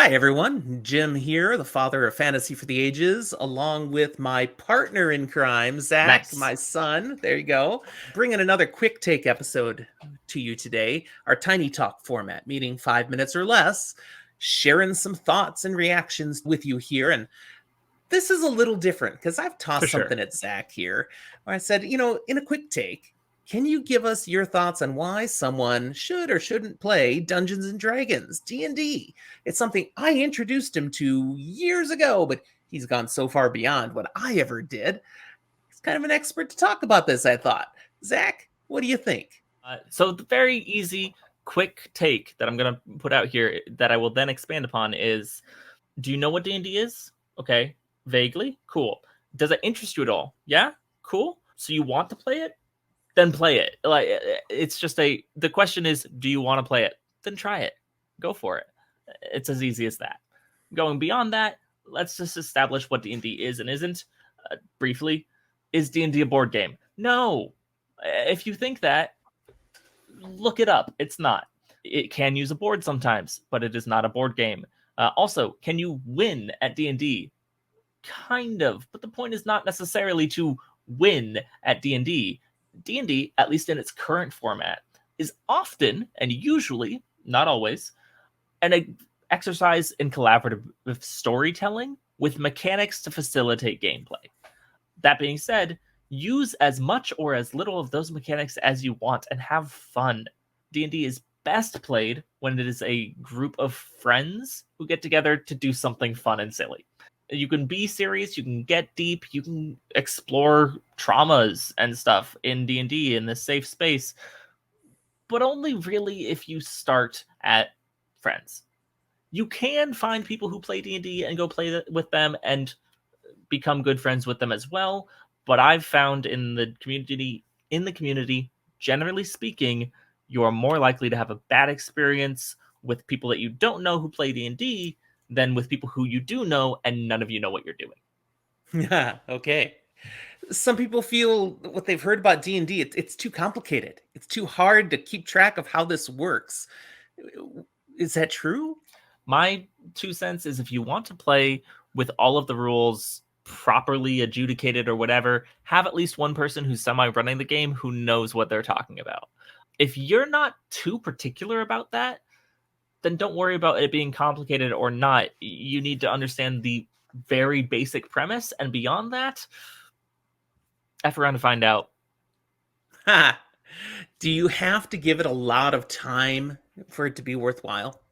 Hi, everyone. Jim here, the father of Fantasy for the Ages, along with my partner in crime, Zach, Nice. my son. There you go. Bringing another quick take episode to you today, our tiny talk format, meaning 5 minutes or less, sharing some thoughts and reactions with you here. And this is a little different because I've For tossed sure. something at Zach here where I said, in a quick take, can you give us your thoughts on why someone should or shouldn't play Dungeons and Dragons, D&D? It's something I introduced him to years ago, but he's gone so far beyond what I ever did. He's kind of an expert to talk about this, I thought. Zach, what do you think? So the very easy, quick take that I'm gonna put out here that I will then expand upon is: do you know what D&D is? Okay, vaguely. Cool. Does it interest you at all? Yeah. Cool. So you want to play it? Then play it. Like it's just the question is, do you want to play it? Then try it. Go for it. It's as easy as that. Going beyond that, let's just establish what D&D is and isn't. Briefly, is D&D a board game? No. If you think that, look it up. It's not. It can use a board sometimes, but it is not a board game. Also, can you win at D&D? Kind of, but the point is not necessarily to win at D&D. D&D, at least in its current format, is often and usually, not always, an exercise in collaborative storytelling with mechanics to facilitate gameplay. That being said, use as much or as little of those mechanics as you want and have fun. D&D is best played when it is a group of friends who get together to do something fun and silly. You can be serious, you can get deep, you can explore traumas and stuff in D&D in this safe space, but only really if you start at friends. You can find people who play D&D and go play with them and become good friends with them as well, but I've found in the community, generally speaking, you're more likely to have a bad experience with people that you don't know who play D&D than with people who you do know and none of you know what you're doing. Okay. Some people feel what they've heard about D&D, it's too complicated. It's too hard to keep track of how this works. Is that true? My 2 cents is if you want to play with all of the rules properly adjudicated or whatever, have at least one person who's semi running the game who knows what they're talking about. If you're not too particular about that, then don't worry about it being complicated or not. You need to understand the very basic premise, and beyond that, F around to find out. Ha! Do you have to give it a lot of time for it to be worthwhile?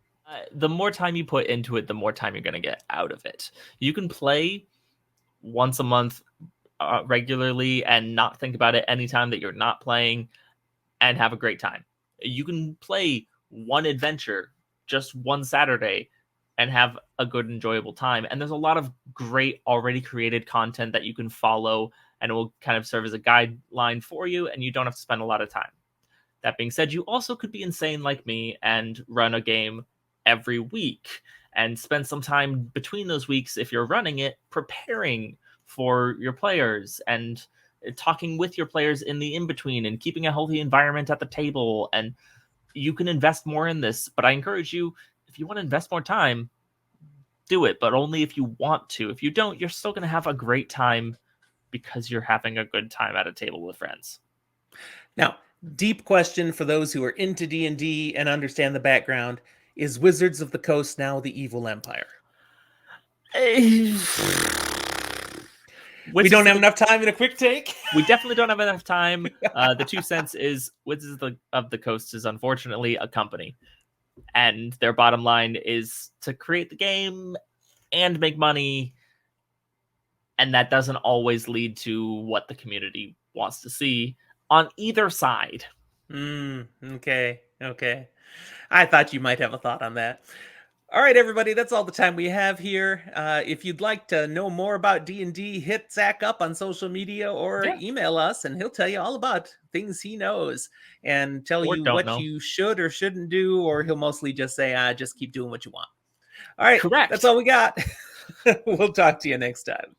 The more time you put into it, the more time you're going to get out of it. You can play once a month regularly and not think about it anytime that you're not playing and have a great time. You can play one adventure just one Saturday and have a good, enjoyable time. And there's a lot of great already created content that you can follow and it will kind of serve as a guideline for you, and you don't have to spend a lot of time. That being said, you also could be insane like me and run a game every week and spend some time between those weeks, if you're running it, preparing for your players and talking with your players in the in-between and keeping a healthy environment at the table. And you can invest more in this, but I encourage you, if you want to invest more time, do it, but only if you want to. If you don't, you're still going to have a great time because you're having a good time at a table with friends. Now, deep question for those who are into D&D and understand the background, is Wizards of the Coast now the evil empire? We don't have enough time in a quick take. We definitely don't have enough time. The 2 cents is Wizards of the Coast is unfortunately a company, and their bottom line is to create the game and make money, and that doesn't always lead to what the community wants to see on either side. Okay. I thought you might have a thought on that. All right, everybody, that's all the time we have here. If you'd like to know more about D&D, hit Zach up on social media or Yeah. email us, and he'll tell you all about things he knows and tell Or you don't what know. you should or shouldn't do, or he'll mostly just say, just keep doing what you want. All right, that's Correct. all we got. We'll talk to you next time.